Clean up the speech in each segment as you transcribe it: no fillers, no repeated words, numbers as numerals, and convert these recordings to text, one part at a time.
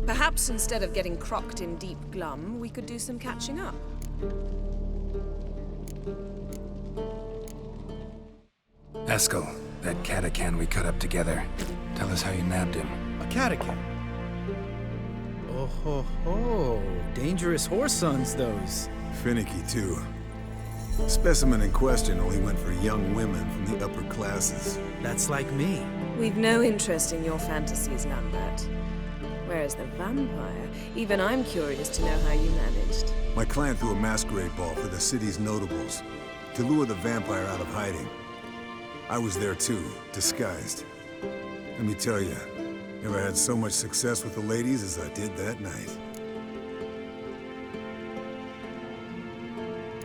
Perhaps instead of getting crocked in deep glum, we could do some catching up. Eskel, that Catacan we cut up together. Tell us how you nabbed him. A Catacan? Oh ho ho. Dangerous horse sons, those. Finicky, too. The specimen in question only went for young women from the upper classes. That's like me. We've no interest in your fantasies, Lambert. Whereas the vampire, even I'm curious to know how you managed. My client threw a masquerade ball for the city's notables to lure the vampire out of hiding. I was there too, disguised. Let me tell you, never had so much success with the ladies as I did that night.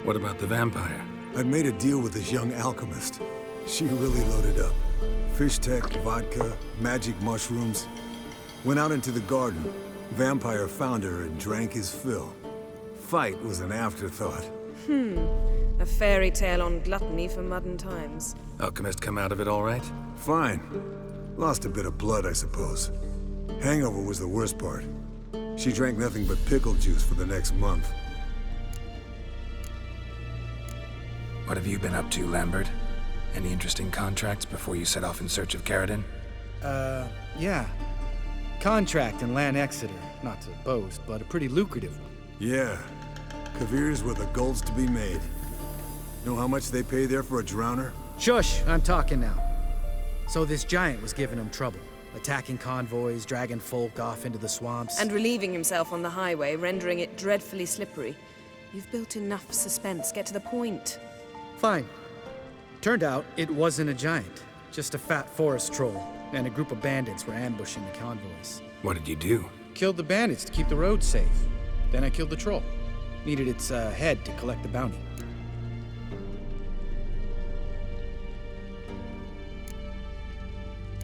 What about the vampire? I'd made a deal with this young alchemist. She really loaded up. Fish tech, vodka, magic mushrooms. Went out into the garden. Vampire found her and drank his fill. Fight was an afterthought. A fairy tale on gluttony for modern times. Alchemist come out of it all right? Fine. Lost a bit of blood, I suppose. Hangover was the worst part. She drank nothing but pickle juice for the next month. What have you been up to, Lambert? Any interesting contracts before you set off in search of Caridin? Yeah. Contract in Lan Exeter. Not to boast, but a pretty lucrative one. Yeah. Kavir's were the gold's to be made. Know how much they pay there for a drowner? Shush, I'm talking now. So this giant was giving him trouble. Attacking convoys, dragging folk off into the swamps. And relieving himself on the highway, rendering it dreadfully slippery. You've built enough suspense. Get to the point. Fine. Turned out it wasn't a giant. Just a fat forest troll. And a group of bandits were ambushing the convoys. What did you do? Killed the bandits to keep the road safe. Then I killed the troll. Needed its head to collect the bounty.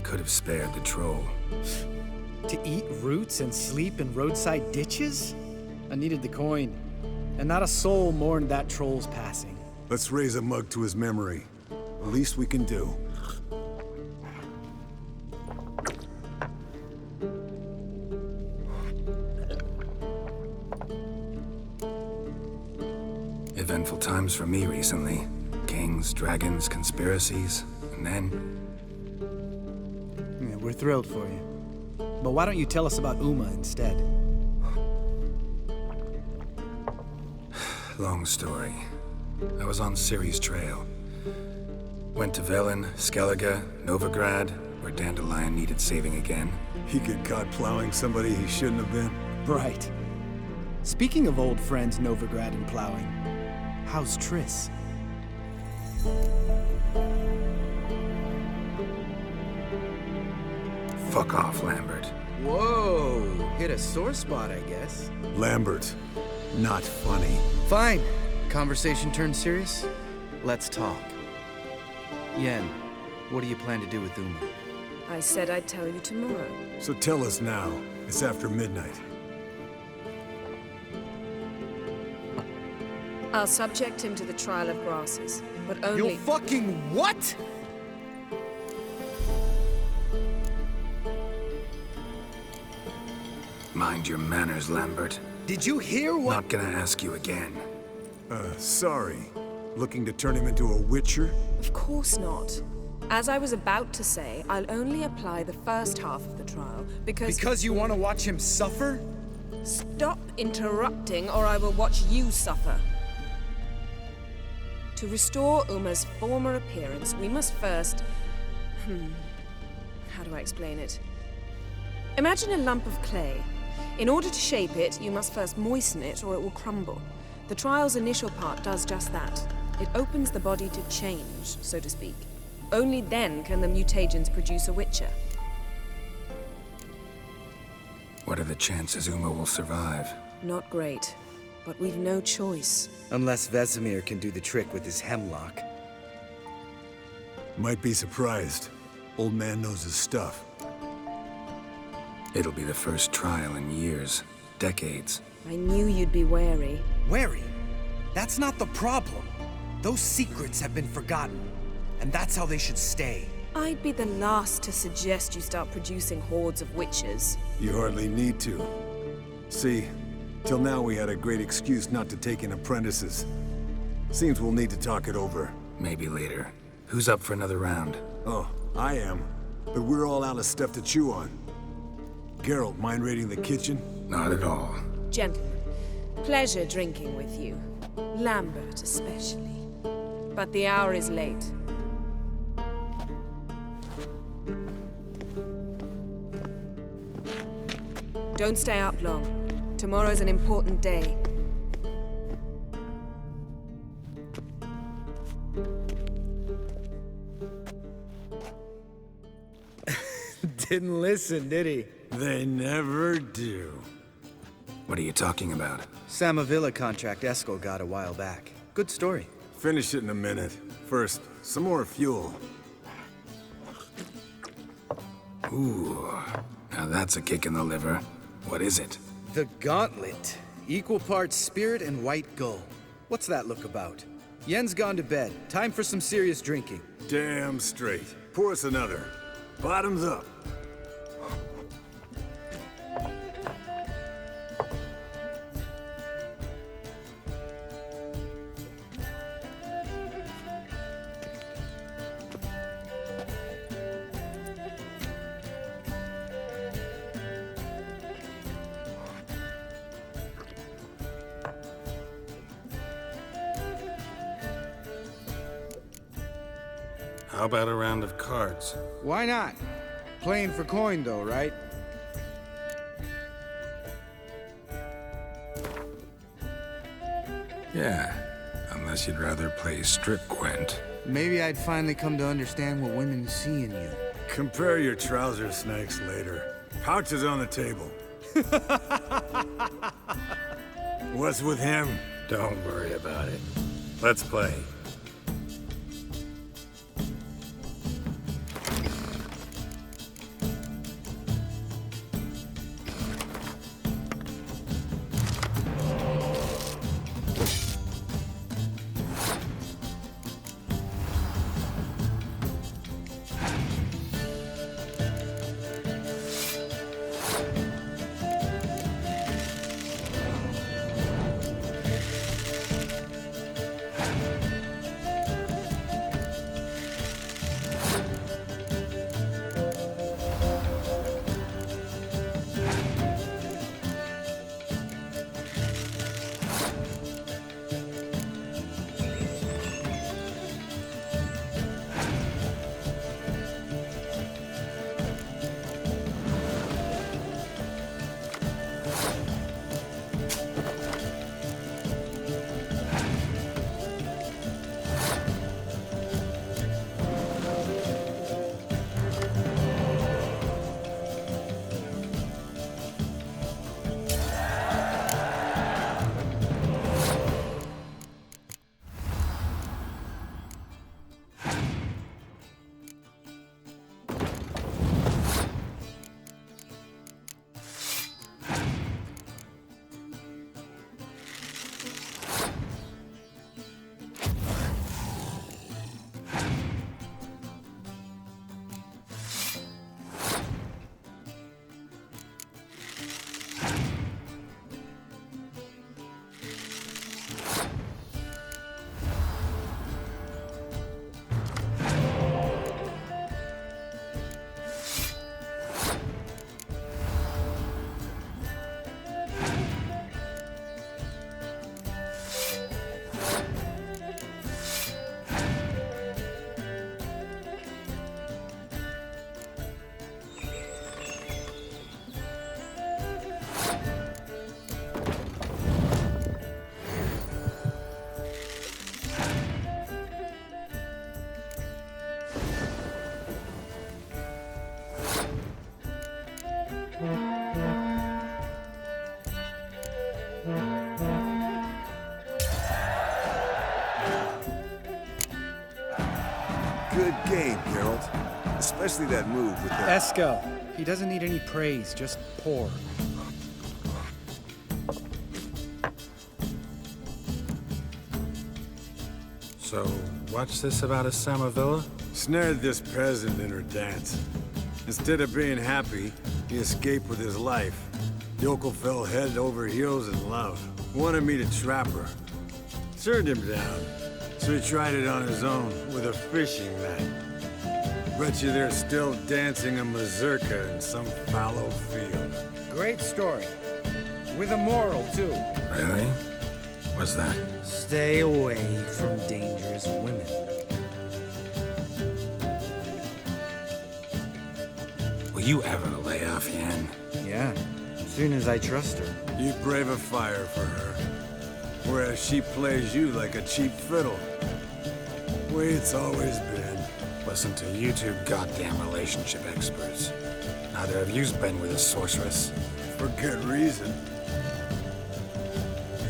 Could have spared the troll. To eat roots and sleep in roadside ditches? I needed the coin. And not a soul mourned that troll's passing. Let's raise a mug to his memory. The least we can do. Eventful times for me recently. Kings, dragons, conspiracies, and then... Yeah, we're thrilled for you. But why don't you tell us about Uma instead? Long story. I was on Ciri's trail. Went to Velen, Skellige, Novigrad, where Dandelion needed saving again. He get caught plowing somebody he shouldn't have been. Right. Speaking of old friends Novigrad and plowing, how's Triss? Fuck off, Lambert. Whoa, hit a sore spot, I guess. Lambert, not funny. Fine. Conversation turned serious? Let's talk. Yen, what do you plan to do with Uma? I said I'd tell you tomorrow. So tell us now. It's after midnight. I'll subject him to the trial of grasses, but only... You fucking what?! Mind your manners, Lambert. Did you hear what— Not gonna ask you again. Sorry. Looking to turn him into a witcher? Of course not. As I was about to say, I'll only apply the first half of the trial, because... Because you want to watch him suffer? Stop interrupting, or I will watch you suffer. To restore Uma's former appearance, we must first... How do I explain it? Imagine a lump of clay. In order to shape it, you must first moisten it, or it will crumble. The trial's initial part does just that. It opens the body to change, so to speak. Only then can the mutagens produce a witcher. What are the chances Uma will survive? Not great, but we've no choice. Unless Vesemir can do the trick with his hemlock. Might be surprised. Old man knows his stuff. It'll be the first trial in years, decades. I knew you'd be wary. Wary? That's not the problem. Those secrets have been forgotten, and that's how they should stay. I'd be the last to suggest you start producing hordes of witches. You hardly need to. See, till now we had a great excuse not to take in apprentices. Seems we'll need to talk it over. Maybe later. Who's up for another round? Oh, I am. But we're all out of stuff to chew on. Geralt, mind raiding the kitchen? Not at all. Gentlemen, pleasure drinking with you. Lambert especially. But the hour is late. Don't stay up long. Tomorrow's an important day. Didn't listen, did he? They never do. What are you talking about? Samavilla contract Eskel got a while back. Good story. Finish it in a minute. First, some more fuel. Ooh, now that's a kick in the liver. What is it? The Gauntlet. Equal parts spirit and white gull. What's that look about? Yen's gone to bed. Time for some serious drinking. Damn straight. Pour us another. Bottoms up. How about a round of cards? Why not? Playing for coin though, right? Yeah, unless you'd rather play strip Gwent. Maybe I'd finally come to understand what women see in you. Compare your trouser snakes later. Pouch is on the table. What's with him? Don't worry about it. Let's play. Good game, Geralt. Especially that move with the... Eskel. He doesn't need any praise, just pour. So, what's this about a Samavilla? Snared this peasant in her dance. Instead of being happy, he escaped with his life. Yoko fell head over heels in love. Wanted me to trap her. Turned him down. So he tried it on his own with a fishing net. Bet you they're still dancing a mazurka in some fallow field. Great story. With a moral, too. Really? What's that? Stay away from dangerous women. Will you ever lay off, Yan? Yeah, as soon as I trust her. You brave a fire for her. Whereas she plays you like a cheap fiddle. Way it's always been. Listen to you two goddamn relationship experts. Neither of you's been with a sorceress. For good reason.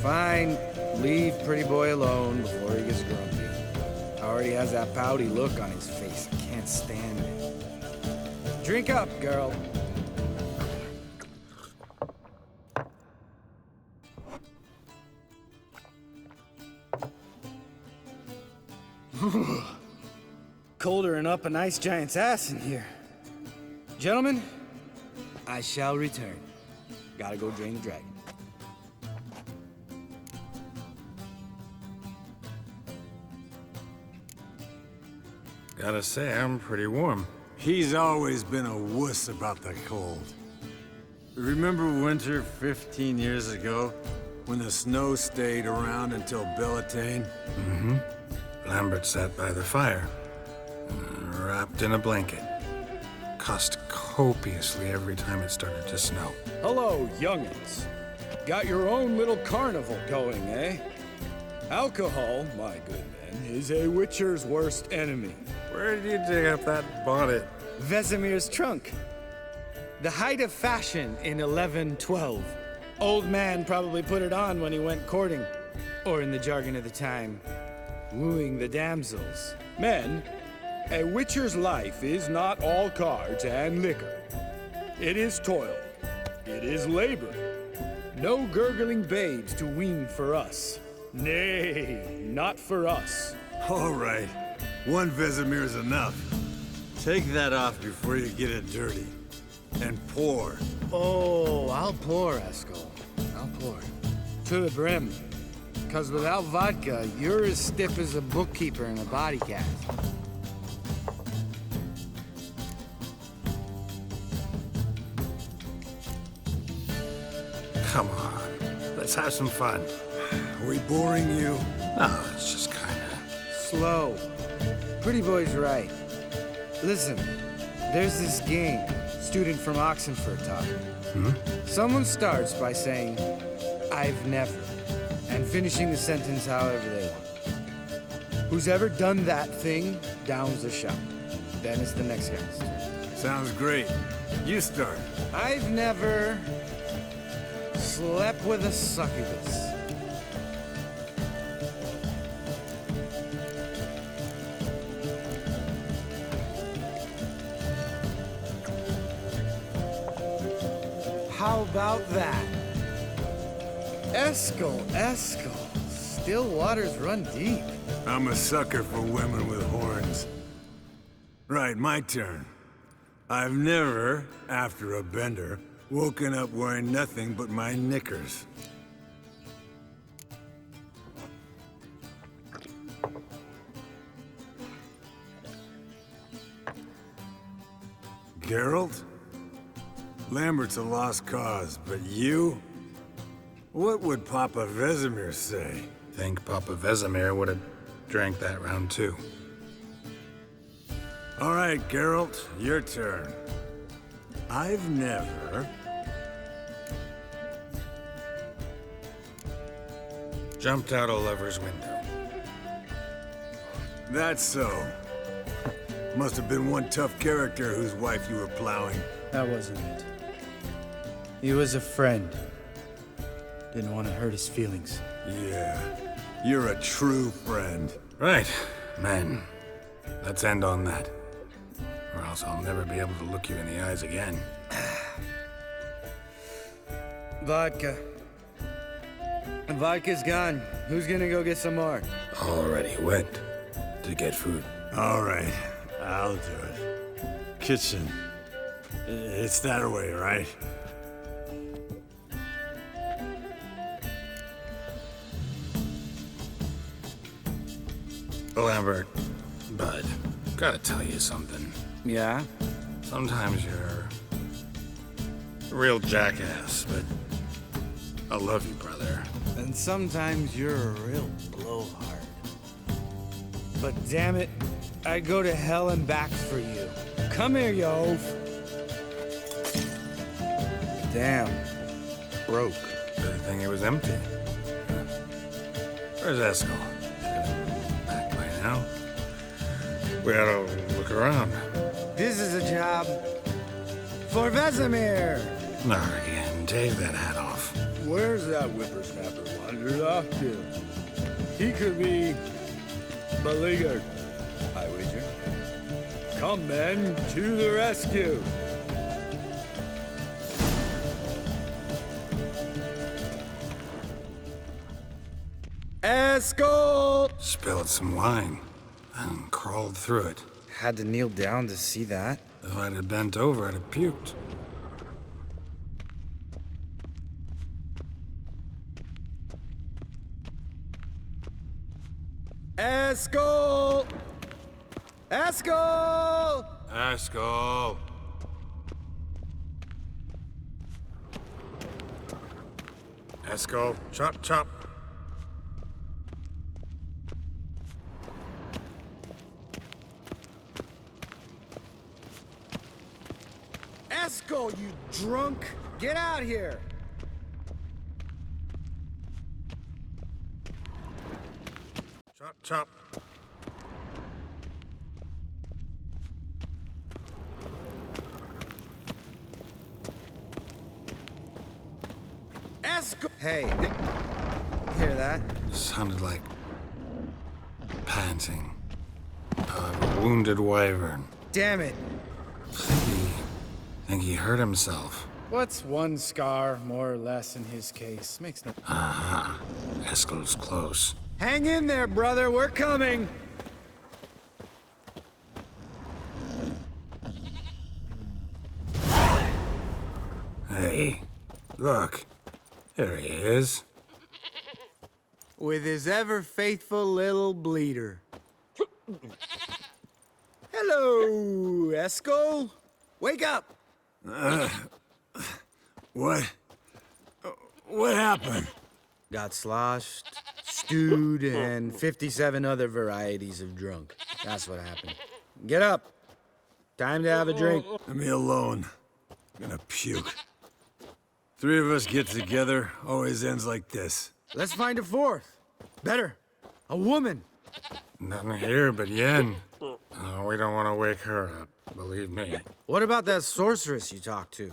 Fine. Leave pretty boy alone before he gets grumpy. Already has that pouty look on his face. I can't stand it. Drink up, girl. Colder and up a nice giant's ass in here. Gentlemen, I shall return. Gotta go drain the dragon. Gotta say, I'm pretty warm. He's always been a wuss about the cold. Remember winter 15 years ago? When the snow stayed around until Bellatane? Mm-hmm. Lambert sat by the fire, wrapped in a blanket. Cussed copiously every time it started to snow. Hello, young'uns. Got your own little carnival going, eh? Alcohol, my good men, is a witcher's worst enemy. Where did you dig up that bonnet? Vesemir's trunk. The height of fashion in 1112. Old man probably put it on when he went courting. Or in the jargon of the time, wooing the damsels. Men, a witcher's life is not all cards and liquor. It is toil. It is labor. No gurgling babes to wean for us. Nay, not for us. All right. One Vesemir's enough. Take that off before you get it dirty. And pour. Oh, I'll pour, Eskel. I'll pour. To the brim. Because without vodka, you're as stiff as a bookkeeper in a body cast. Come on, let's have some fun. Are we boring you? No, it's just kinda... Slow. Pretty boy's right. Listen, there's this game student from Oxenford taught me. Someone starts by saying, I've never, and finishing the sentence however they want. Who's ever done that thing downs the shot. Then it's the next guy's turn. Sounds great. You start. I've never slept with a succubus. How about that? Eskel. Still waters run deep. I'm a sucker for women with horns. Right, my turn. I've never, after a bender, woken up wearing nothing but my knickers. Geralt? Lambert's a lost cause, but you? What would Papa Vesemir say? Think Papa Vesemir would have drank that round too. All right, Geralt, your turn. I've never... Jumped out a lover's window. That's so. Must have been one tough character whose wife you were plowing. That wasn't it. He was a friend. Didn't want to hurt his feelings. Yeah, you're a true friend. Right, men. Let's end on that. Or else I'll never be able to look you in the eyes again. Vodka. Vodka's gone. Who's gonna go get some more? Already went to get food. All right, I'll do it. Kitchen. It's that way, right? Lambert, Bud, gotta tell you something. Yeah? Sometimes you're a real jackass, but I love you, brother. And sometimes you're a real blowhard. But damn it, I'd go to hell and back for you. Come here, you oaf. Damn. Broke. Good thing it was empty. Where's Eskel? Back by now. We ought to look around. This is a job for Vesemir. Not again. Take that hat off. Where's that whippersnapper wandered off to? He could be beleaguered, I wager. Come, men, to the rescue. Escort! Spilled some wine and crawled through it. Had to kneel down to see that. If I'd have bent over, I'd have puked. Escort! Escort! Eskel! Eskel, chop, chop. Esco, you drunk! Get out here! Chop, chop. Esco! Hey, hear that? Sounded like panting. A wounded wyvern. Damn it! Think he hurt himself. What's one scar, more or less, in his case? Makes no... Aha. Eskel's close. Hang in there, brother, we're coming! Hey, look. There he is. With his ever-faithful little bleeder. Hello, Esco. Wake up! What? What happened? Got sloshed, stewed, and 57 other varieties of drunk. That's what happened. Get up. Time to have a drink. Leave me alone. I'm gonna puke. Three of us get together, always ends like this. Let's find a fourth. Better. A woman. Nothing here but Yen. Oh, we don't want to wake her up, believe me. What about that sorceress you talked to?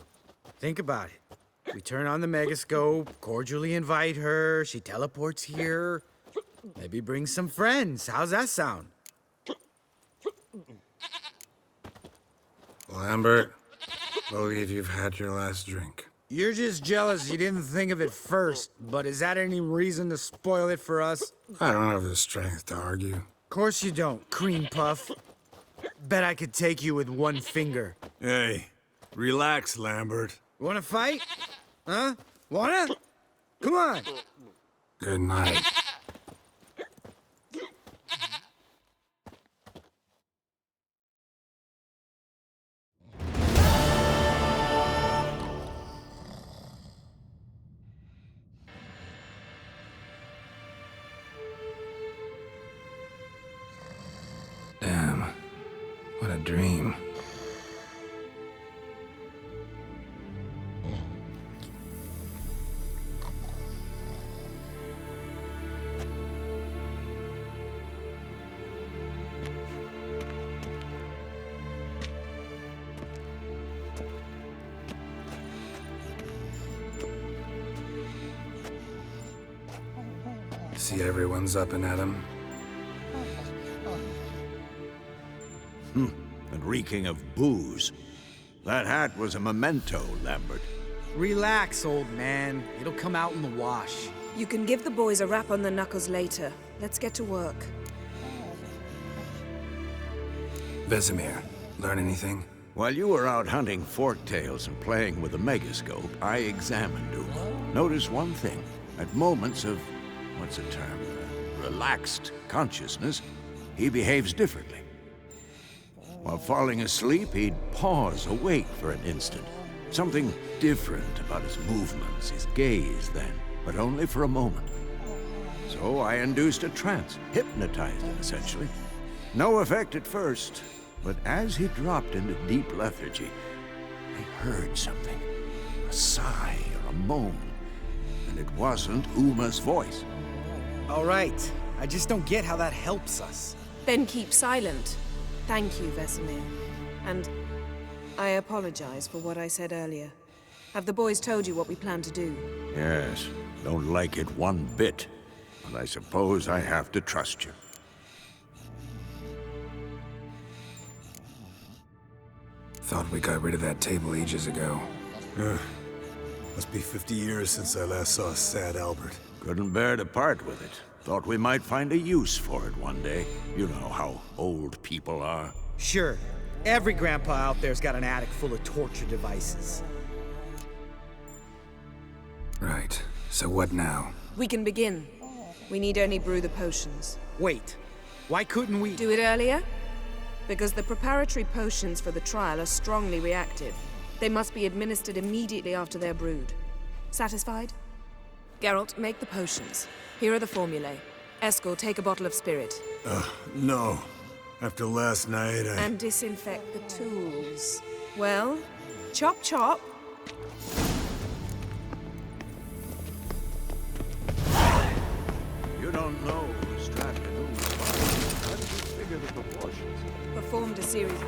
Think about it. We turn on the megascope, cordially invite her, she teleports here. Maybe bring some friends. How's that sound? Lambert, believe you've had your last drink. You're just jealous you didn't think of it first, but is that any reason to spoil it for us? I don't have the strength to argue. Of course you don't, cream puff. Bet I could take you with one finger. Hey, relax, Lambert. Wanna fight? Huh? Wanna? Come on. Good night. Damn. What a dream. See everyone's up and at 'em. And reeking of booze. That hat was a memento, Lambert. Relax, old man. It'll come out in the wash. You can give the boys a rap on the knuckles later. Let's get to work. Vesemir, learn anything? While you were out hunting forktails and playing with the megascope, I examined Uma. Notice one thing. At moments of, what's the term, relaxed consciousness, he behaves differently. While falling asleep, he'd pause awake for an instant. Something different about his movements, his gaze then, but only for a moment. So I induced a trance, hypnotized him essentially. No effect at first, but as he dropped into deep lethargy, I heard something. A sigh or a moan. And it wasn't Uma's voice. All right. I just don't get how that helps us. Then keep silent. Thank you, Vesemir. And I apologize for what I said earlier. Have the boys told you what we plan to do? Yes, don't like it one bit. But I suppose I have to trust you. Thought we got rid of that table ages ago. Must be 50 years since I last saw sad Albert. Couldn't bear to part with it. Thought we might find a use for it one day. You know how old people are. Sure. Every grandpa out there's got an attic full of torture devices. Right. So what now? We can begin. We need only brew the potions. Wait. Why couldn't we... Do it earlier? Because the preparatory potions for the trial are strongly reactive. They must be administered immediately after they're brewed. Satisfied? Geralt, make the potions. Here are the formulae. Eskel, take a bottle of spirit. No. After last night, And disinfect the tools. Well, chop chop. You don't know who's strapped in whose body. How did you figure the proportions? Performed a series...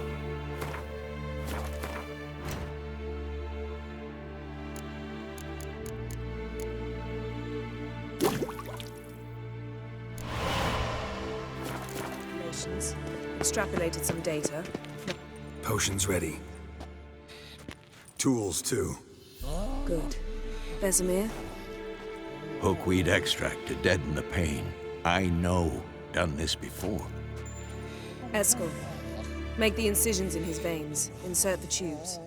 calculations, extrapolated some data. Potions ready. tools too. Good. Vesemir? Hookweed extract to deaden the pain. I know. Done this before. Eskel, make the incisions in his veins. Insert the tubes.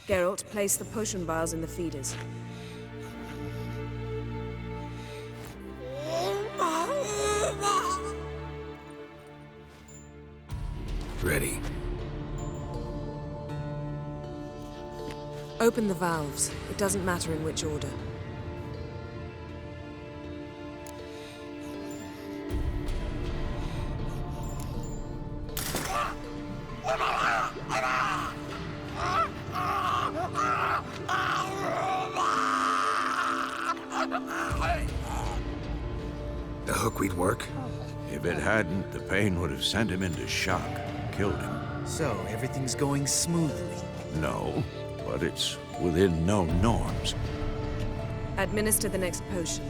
Geralt, place the potion vials in the feeders. Ready. Open the valves. It doesn't matter in which order. The hookweed work? If it hadn't, the pain would have sent him into shock, killed him. So, everything's going smoothly. No, but it's within known norms. Administer the next potion.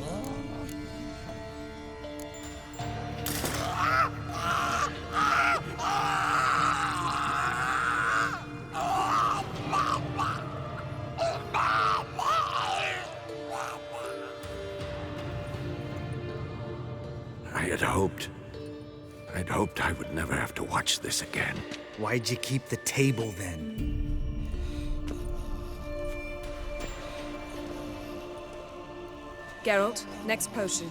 I'd hoped I would never have to watch this again. Why'd you keep the table then? Geralt, next potion.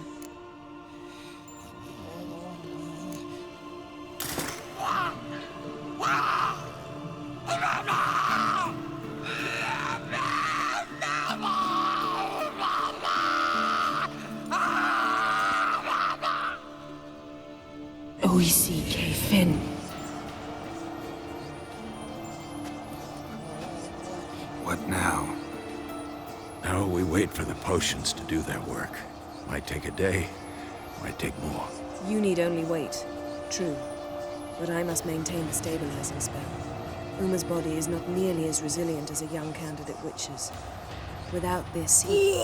O-E-C-K, Finn. What now? Now we wait for the potions to do their work. Might take a day, might take more. You need only wait. True. But I must maintain the stabilizing spell. Uma's body is not nearly as resilient as a young candidate witch's. Without this, he...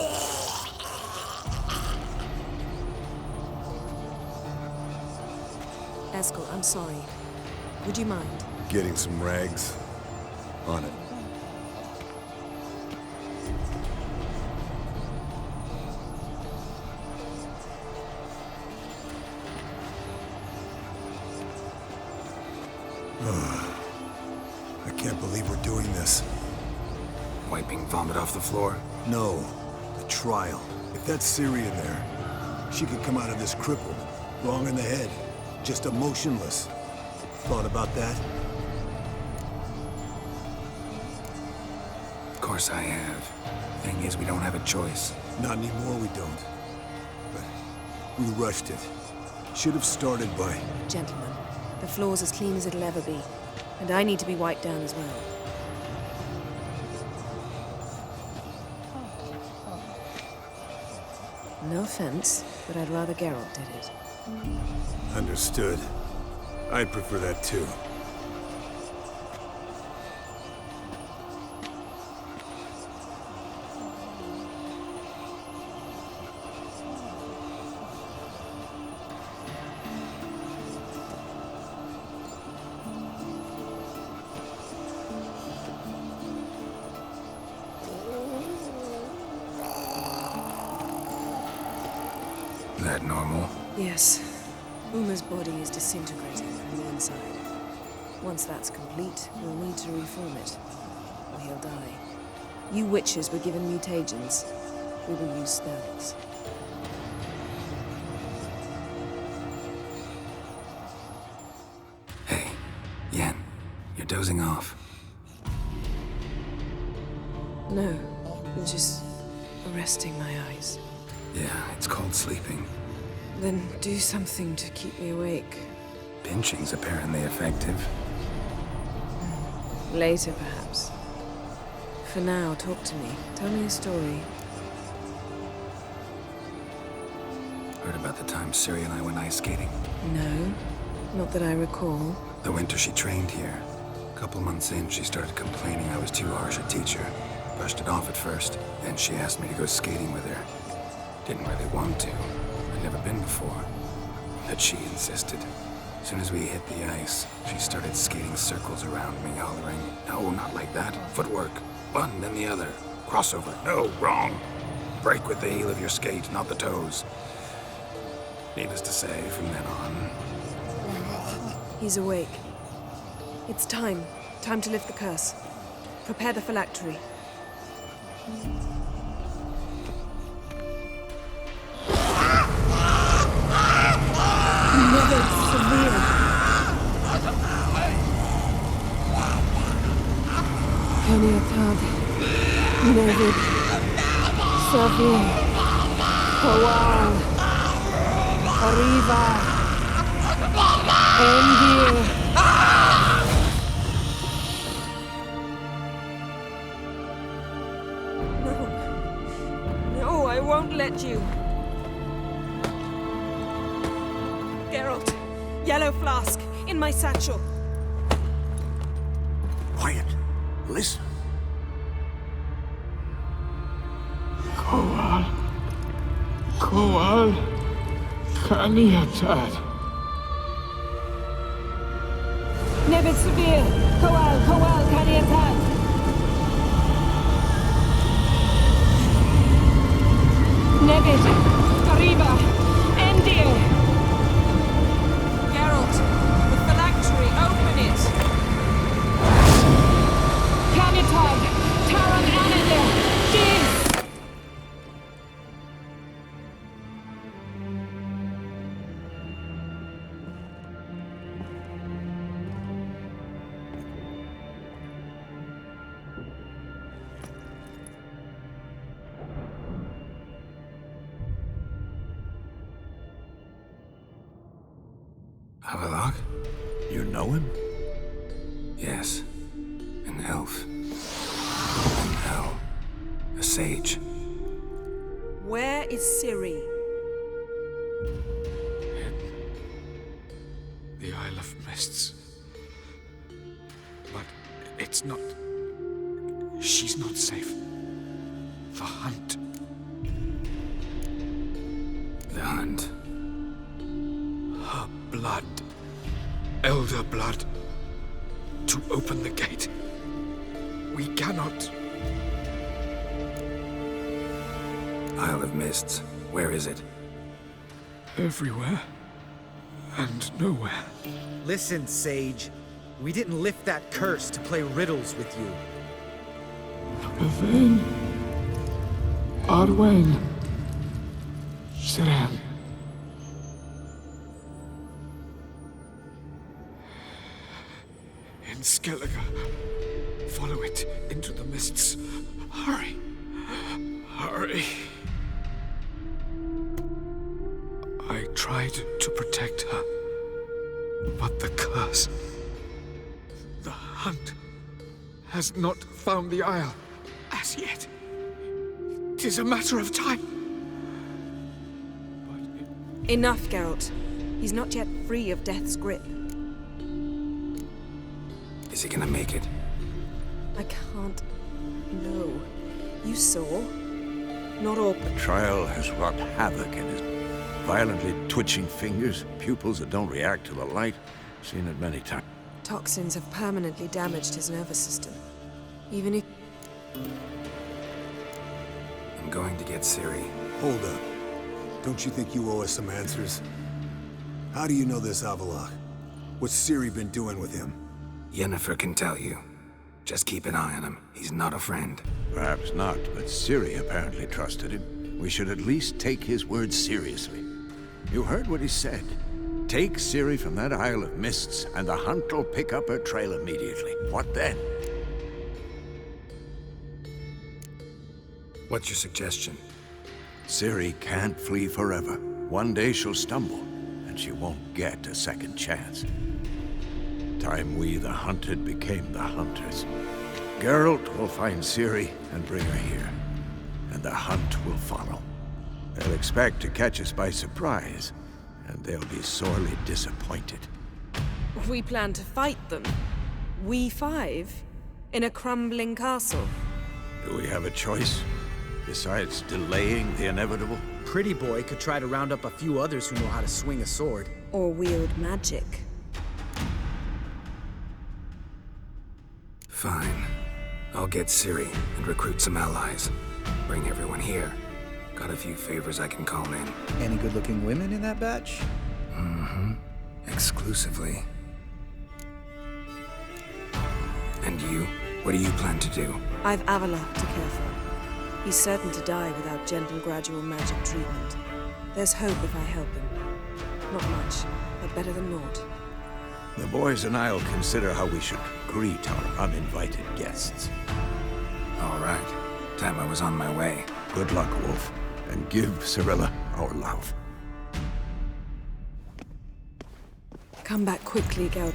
Eskel, I'm sorry. Would you mind? Getting some rags. On it. being vomited off the floor? No, the trial. If that's Ciri in there, she could come out of this crippled, wrong in the head, just emotionless. Thought about that? Of course I have. Thing is, we don't have a choice. Not anymore, we don't. But we rushed it. Should have started by... Gentlemen, the floor's as clean as it'll ever be. And I need to be wiped down as well. No offense, but I'd rather Geralt did it. Understood. I'd prefer that too. That normal? Yes. Uma's body is disintegrating from the inside. Once that's complete, we'll need to reform it. Or he'll die. You witches were given mutagens. We will use spells. Hey, Yen, you're dozing off. No, I'm just arresting my eyes. Yeah, it's called sleeping. Then do something to keep me awake. Pinching's apparently effective. Later, perhaps. For now, talk to me. Tell me a story. Heard about the time Ciri and I went ice skating? No, not that I recall. The winter she trained here. A couple months in, she started complaining I was too harsh a teacher. Brushed it off at first, then she asked me to go skating with her. Didn't really want to. I'd never been before. But she insisted. As soon as we hit the ice, she started skating circles around me, hollering, "No, not like that. Footwork. One, then the other. Crossover. No, wrong. Break with the heel of your skate, not the toes." Needless to say, from then on... He's awake. It's time. Time to lift the curse. Prepare the phylactery. Mother severe. Kaniatad, Nevid, Savir, Kowal, Arriva, Endir. No, I won't let you. Geralt, yellow flask, in my satchel. Quiet. Listen. Kowal Kaniatad. Nevid Severe, Kowal Kaniatad. Nevid, Arriba, Endir. Geralt, the phylactery, open it. Kaniatad, Taran Anadir, Diz. Havelock? You know him? Yes. An elf. In hell. A sage. Where is Ciri? The Isle of Mists. But it's not... She's not safe. The hunt. The hunt. Her blood. Elder blood. To open the gate. We cannot. Isle of Mists. Where is it? Everywhere. And nowhere. Listen, Sage. We didn't lift that curse to play riddles with you. Yvain. Arwen. Siran. In Skellige. Follow it into the mists. Hurry. Hurry. I tried to protect her, but the curse, the hunt, has not found the Isle as yet. It is a matter of time. Enough, Geralt. He's not yet free of death's grip. Is he gonna make it? I can't... No. You saw? Not all... The trial has wrought havoc in his violently twitching fingers, pupils that don't react to the light. Seen it many times. Toxins have permanently damaged his nervous system. Even if... I'm going to get Ciri. Hold up. Don't you think you owe us some answers? How do you know this Avallac'h? What's Ciri been doing with him? Yennefer can tell you. Just keep an eye on him. He's not a friend. Perhaps not, but Ciri apparently trusted him. We should at least take his words seriously. You heard what he said. Take Ciri from that Isle of Mists, and the hunt will pick up her trail immediately. What then? What's your suggestion? Ciri can't flee forever. One day she'll stumble, and she won't get a second chance. Time we, the hunted, became the hunters. Geralt will find Ciri and bring her here, and the hunt will follow. They'll expect to catch us by surprise, and they'll be sorely disappointed. We plan to fight them. We five? In a crumbling castle? Do we have a choice? Besides delaying the inevitable? Pretty Boy could try to round up a few others who know how to swing a sword. Or wield magic? Fine. I'll get Ciri and recruit some allies. Bring everyone here. Got a few favors I can call in. Any good-looking women in that batch? Mm-hmm. Exclusively. And you? What do you plan to do? I've Avallac'h to care for. He's certain to die without gentle, gradual magic treatment. There's hope if I help him. Not much, but better than naught. The boys and I'll consider how we should greet our uninvited guests. All right. Time I was on my way. Good luck, Wolf, and give Cirilla our love. Come back quickly, Geralt.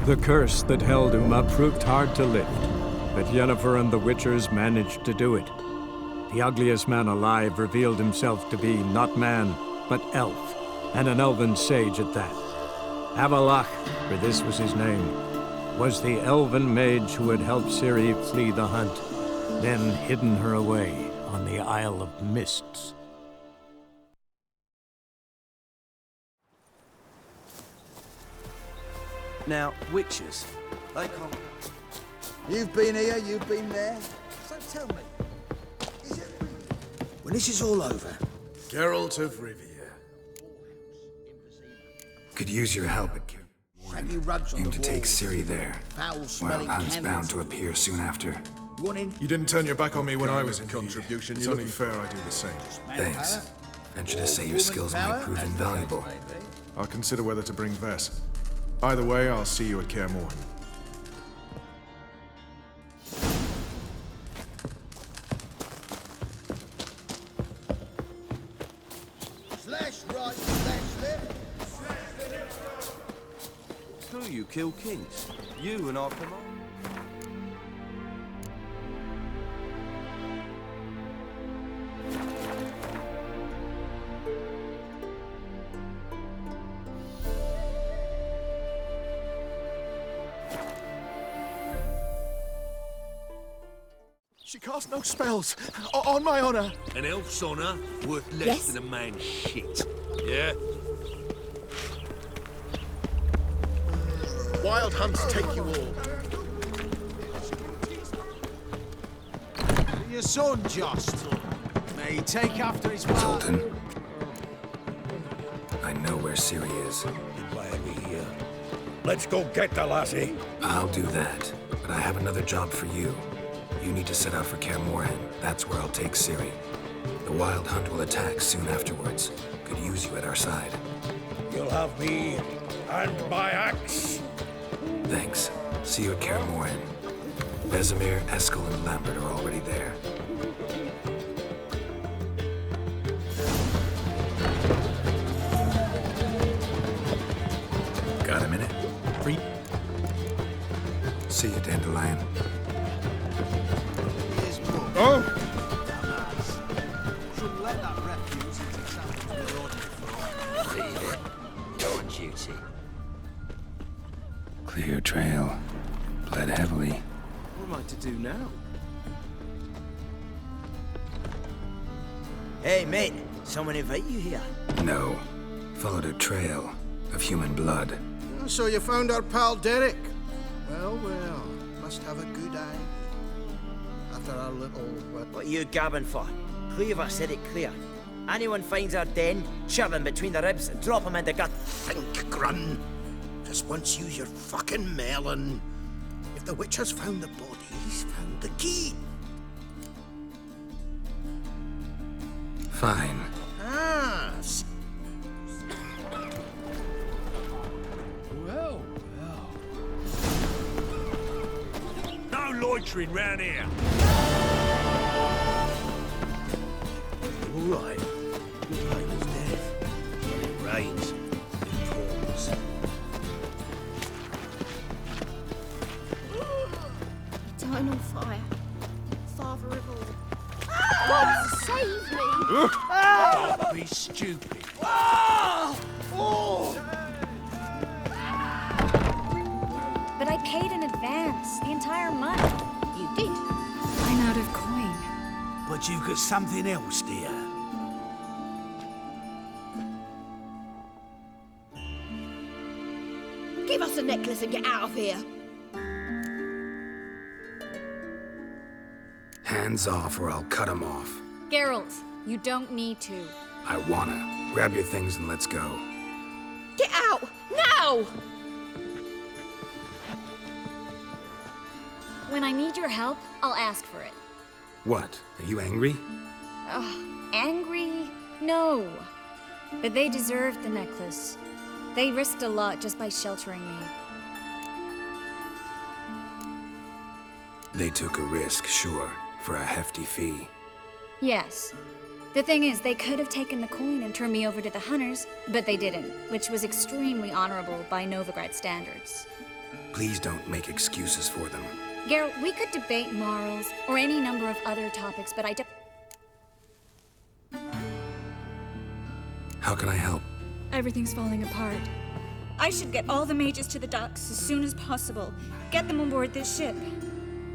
The curse that held him up proved hard to lift, but Yennefer and the Witchers managed to do it. the ugliest man alive revealed himself to be not man, but elf, and an elven sage at that. Avalach, for this was his name, was the elven mage who had helped Ciri flee the hunt, then hidden her away on the Isle of Mists. Now, witches, they can't... You've been here, you've been there. So tell me, is it real? When this is all over, Geralt of Rivia. Could use your help at have you rugs on Aim the to take walls? Ciri there. Foul-smelling Wild Hunt's bound candles. to appear soon after. You want in? You didn't turn your back on me when I was in contribution. It's only fair I do the same. Thanks. Venture to say your skills might prove invaluable. I'll consider whether to bring Vess. Either way, I'll see you at Kaer Morhen. Slash right, slash left. Who you kill kings? You and our command? She cast no spells. On my honor. An elf's honor worth less Yes? than a man's shit. Yeah? Wild hunts take you all. Your son, just. May take after his father. Zoltan. I know where Ciri is. Why are we here? Let's go get the lassie. I'll do that, but I have another job for you. You need to set out for Kaer Morhen. That's where I'll take Ciri. The Wild Hunt will attack soon afterwards. Could use you at our side. You'll have me and my axe. Thanks. See you at Kaer Morhen. Vesemir, Eskel, and Lambert are already there. Got a minute? Free. See you, Dandelion. Oh! Shouldn't let that refuse into samples we're ordering for. Leave it. You're on duty. Clear trail. Bled heavily. What am I to do now? Hey, mate. Someone invite you here? No. Followed a trail of human blood. So you found our pal Derek? Well, well. Must have a good eye. After our little... What are you gabbing for? Cleaver said it clear. Anyone finds our den, shove him between the ribs and drop him in the gut. Think, Grun. Just once use your fucking melon. If the witch has found the body, he's found the key. Fine. Ah. Well. No loitering round here. All right. Good as death. When it rains, it pours. Eternal fire. Father of all. God, save me! Don't be stupid. But I paid in advance, the entire month. You did? I'm out of coin. But you've got something else, dear. Give us a necklace and get out of here. Hands off or I'll cut them off. Geralt, you don't need to. I wanna. Grab your things and let's go. Get out! Now! When I need your help, I'll ask for it. What? Are you angry? Angry? No. But they deserved the necklace. They risked a lot just by sheltering me. They took a risk, sure, for a hefty fee. Yes. The thing is, they could have taken the coin and turned me over to the hunters, but they didn't, which was extremely honorable by Novigrad standards. Please don't make excuses for them. Geralt, we could debate morals or any number of other topics, but How can I help? Everything's falling apart. I should get all the mages to the docks as soon as possible. Get them aboard this ship.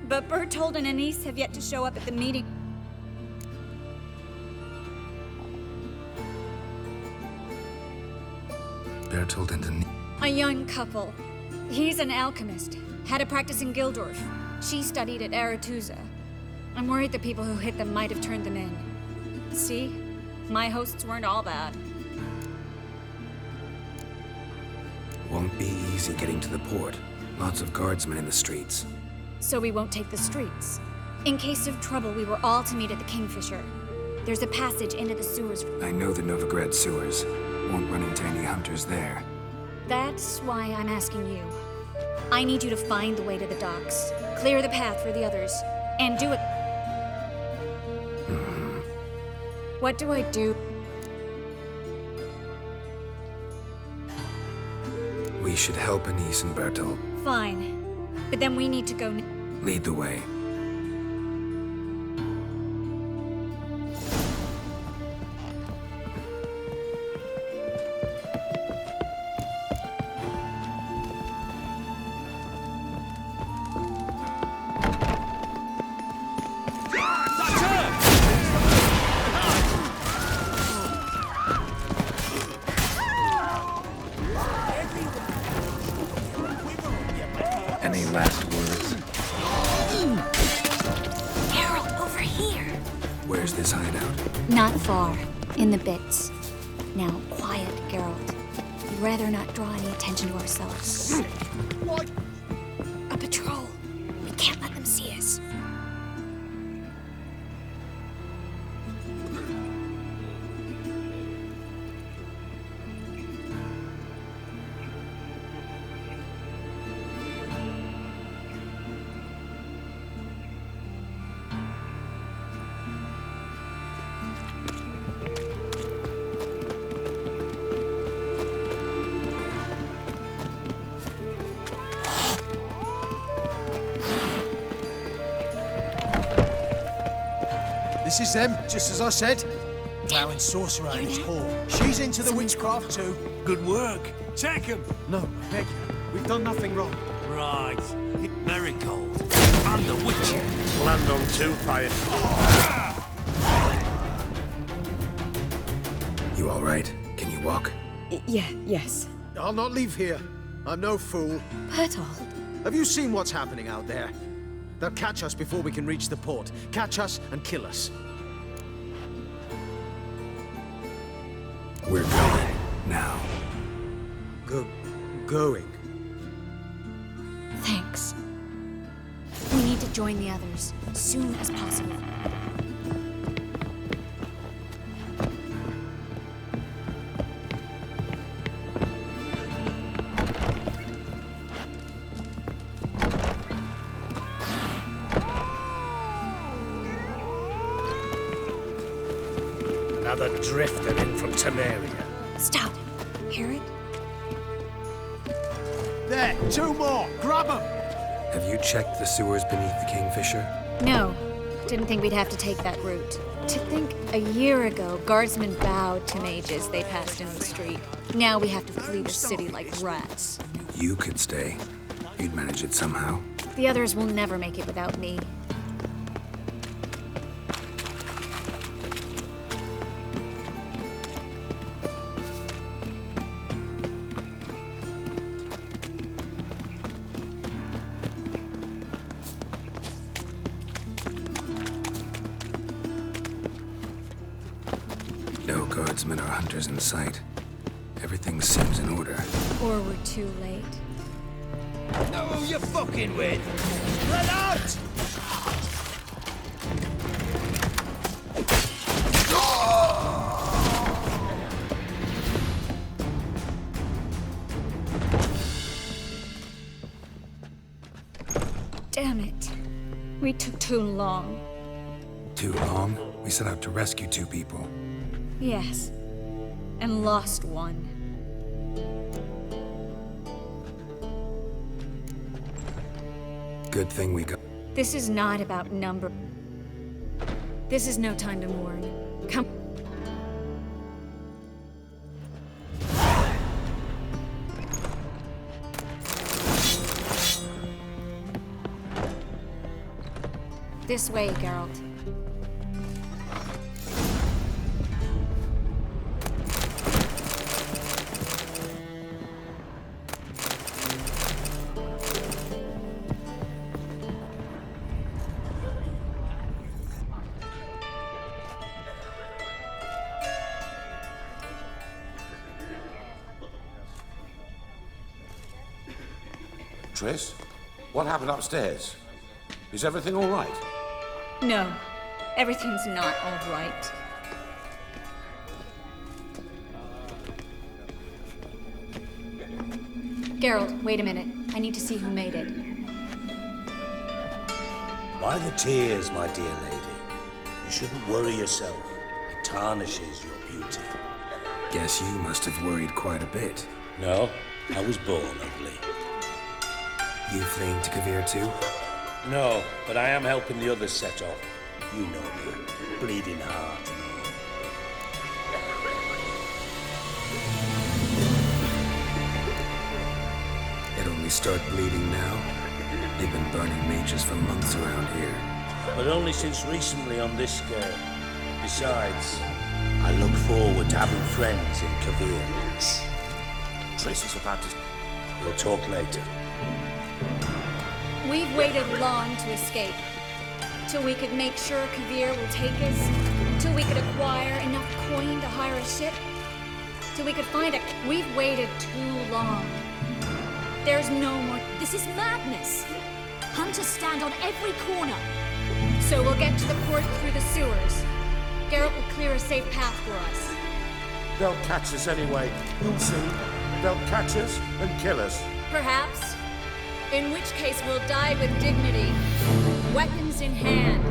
But Bertold and Anise have yet to show up at the meeting. Bertold and Anise. A young couple. He's an alchemist. Had a practice in Gildorf. She studied at Aretuza. I'm worried the people who hit them might have turned them in. See? My hosts weren't all bad. Won't be easy getting to the port. Lots of guardsmen in the streets. So we won't take the streets. In case of trouble, we were all to meet at the Kingfisher. There's a passage into the sewers. I know the Novigrad sewers. Won't run into any hunters there. That's why I'm asking you. I need you to find the way to the docks, clear the path for the others, and do it. What do I do? We should help Anise and Bertold. Fine. But then we need to go. Lead the way. Any last words? Harold, over here. Where's this hideout? Not far. In the bits. Now, quiet, Geralt. We'd rather not draw any attention to ourselves. What? A patrol. We can't let them see us. This is them, just as I said. Vowing sorcerer and his whore. She's into the witchcraft too. Good work. Take him. No, I beg you. We've done nothing wrong. Right. Very cold. And the witcher. Land on two, fire. You all right? Can you walk? Yes. I'll not leave here. I'm no fool. Bertold. Have you seen what's happening out there? They'll catch us before we can reach the port. Catch us and kill us. We're going now. Going? Thanks. We need to join the others as soon as possible. Another drifter in from Temeria. Stop. Hear it? There, two more. Grab them. Have you checked the sewers beneath the Kingfisher? No. Didn't think we'd have to take that route. To think a year ago, guardsmen bowed to mages they passed in the street. Now we have to flee the city like rats. You could stay. You'd manage it somehow. The others will never make it without me. No guardsmen or hunters in sight. Everything seems in order. Or we're too late. Know who you're fucking with! Let out! Damn it. We took too long. Too long? We set out to rescue two people. Yes. And lost one. Good thing we got. This is not about number. This is no time to mourn. Come. This way, Geralt. Triss, what happened upstairs? Is everything all right? No, everything's not all right. Geralt, wait a minute. I need to see who made it. Why the tears, my dear lady? You shouldn't worry yourself. It tarnishes your beauty. Guess you must have worried quite a bit. No, I was born ugly. You fleeing to Kavir too? No, but I am helping the others set off. You know me, bleeding heart and all. It only start bleeding now? They've been burning mages for months around here. But only since recently on this scale. Besides, I look forward to having friends in Kavir. Triss is about to... We'll talk later. We've waited long to escape. Till we could make sure Kavir will take us. Till we could acquire enough coin to hire a ship. Till we could find a... We've waited too long. There's no more... This is madness. Hunters stand on every corner. So we'll get to the port through the sewers. Geralt will clear a safe path for us. They'll catch us anyway. You'll see. They'll catch us and kill us. Perhaps. In which case we'll die with dignity. Weapons in hand.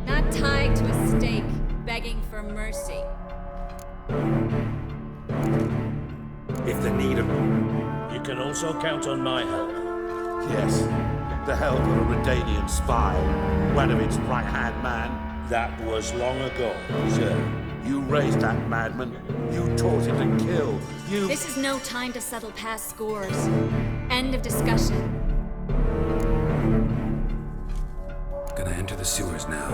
Not tied to a stake, begging for mercy. If the need of... You can also count on my help. Yes. The help of a Redanian spy. One of its right-hand man. That was long ago, sir. You raised that madman. You taught him to kill. You... This is no time to settle past scores. End of discussion. Gonna enter the sewers now.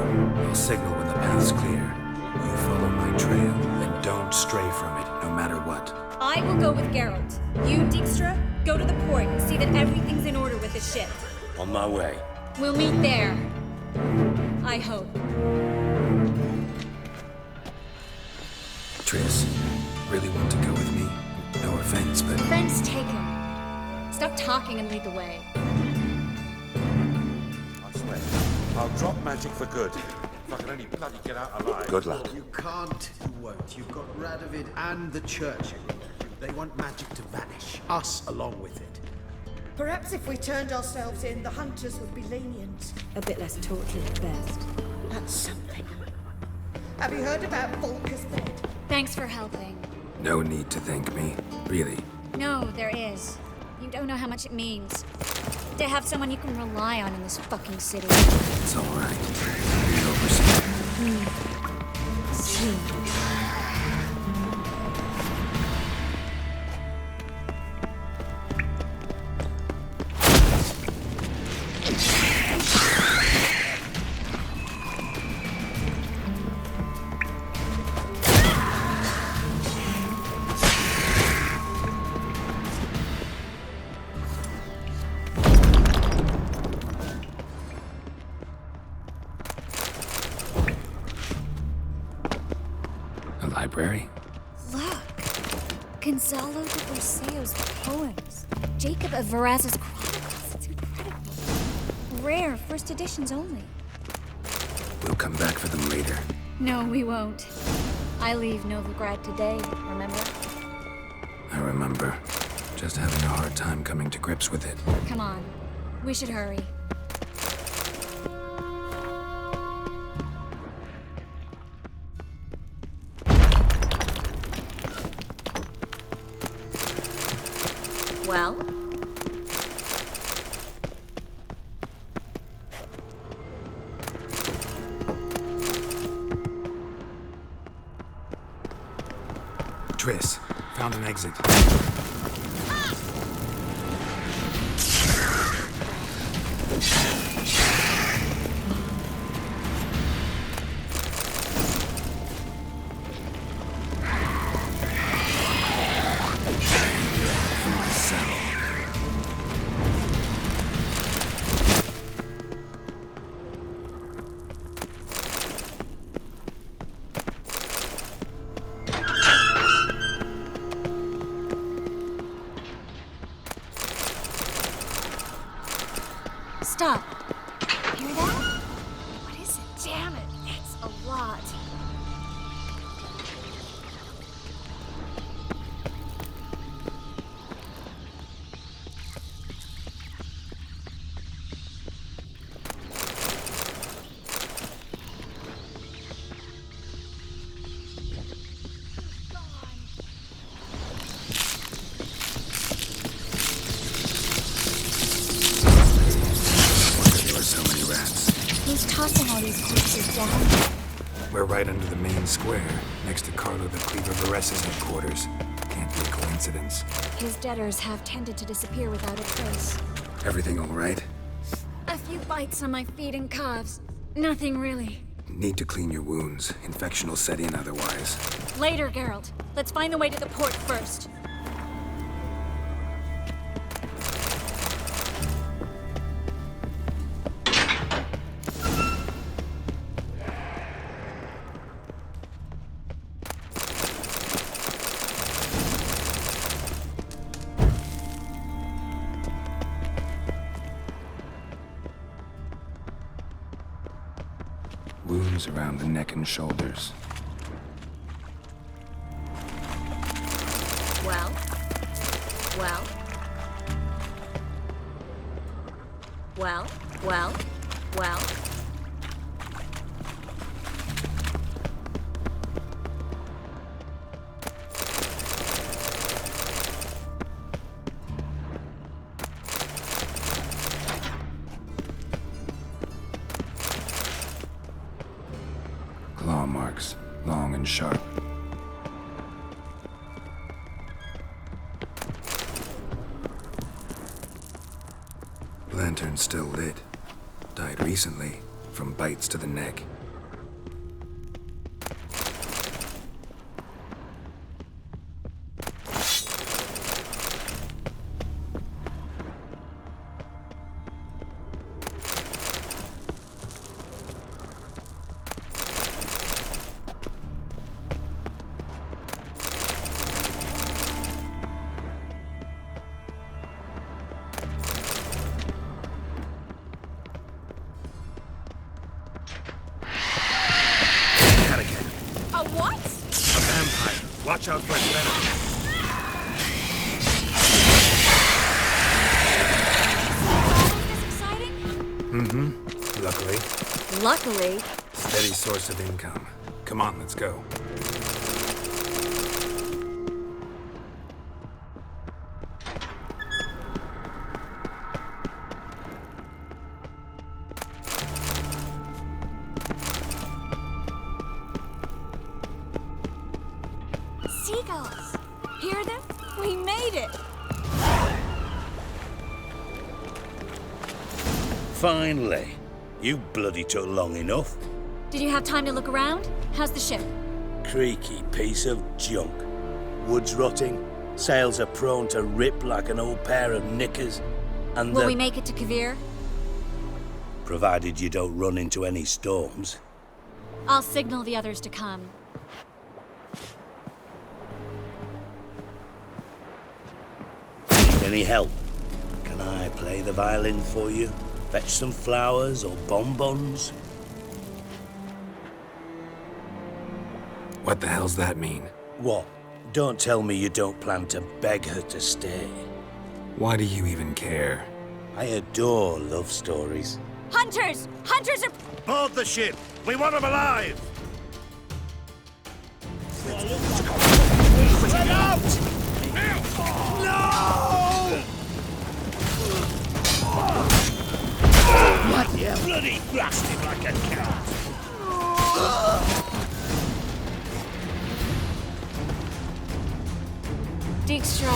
I'll signal when the path's clear. You follow my trail, and don't stray from it, no matter what. I will go with Geralt. You, Dijkstra, go to the port and see that everything's in order with the ship. On my way. We'll meet there. I hope. Triss, really want to go with me? No offense, but... Offense taken. Stop talking and lead the way. I swear, I'll drop magic for good. If I can only bloody get out alive. Good luck. You can't, you won't. You've got Radovid and the church. They want magic to vanish. Us along with it. Perhaps if we turned ourselves in, the hunters would be lenient. A bit less torture at best. That's something. Have you heard about Volker's bed? Thanks for helping. No need to thank me. Really. No, there is. You don't know how much it means. To have someone you can rely on in this fucking city. It's all right. Be over soon. See. Library? Look! Gonzalo de Berceo's poems. Jacob of Varaz's chronicles. It's incredible. Rare, first editions only. We'll come back for them later. No, we won't. I leave Novigrad today, remember? I remember. Just having a hard time coming to grips with it. Come on. We should hurry. Well? Triss, found an exit. stop. Hear that? What is it? Damn it, it's a lot. Who's tossing all these corpses down? We're right under the main square, next to Carlo the Cleaver Vares's headquarters. Can't be a coincidence. His debtors have tended to disappear without a trace. Everything all right? A few bites on my feet and calves. Nothing really. Need to clean your wounds. Infection will set in otherwise. Later, Geralt. Let's find the way to the port first. Wounds around the neck and shoulders. Well? Well? Well? Well? Well? Claw marks, long and sharp. Lantern still lit. Died recently, from bites to the neck. Watch out for his venom. Mm-hmm. Luckily. Luckily? Steady source of income. Come on, let's go. Seagulls! Hear them? We made it! Finally. You bloody took long enough. Did you have time to look around? How's the ship? Creaky piece of junk. Wood's rotting, sails are prone to rip like an old pair of knickers, and Will we make it to Kavir? Provided you don't run into any storms. I'll signal the others to come. Any help? Can I play the violin for you? Fetch some flowers or bonbons? What the hell's that mean? What? Don't tell me you don't plan to beg her to stay. Why do you even care? I adore love stories. Hunters! Hunters are... Board the ship! We want them alive! Spread out! No! What? Yeah. Bloody blast him like a cat! Dijkstra,